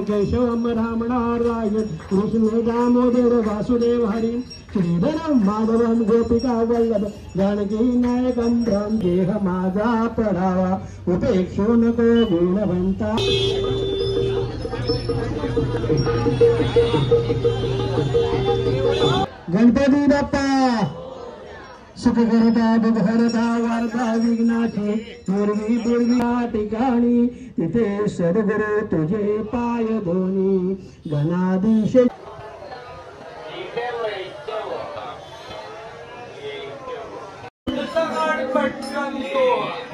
केशवम राम नारायण कृष्ण दामोदर वासुदेव हरी श्रीधरम माधवम गोपिका वल्लभ जानकी नायकम ब्रह्म देह माझा पडावा उपेक्षो नको गुणवंता गणपती बाप्पा सुख करता दुख हरता वार्ता विघ्नाची पूर्वी पूर्वी ठिकाणी तिथे सद्गुरु तुझे पाय धोनी गणाधीश पटकन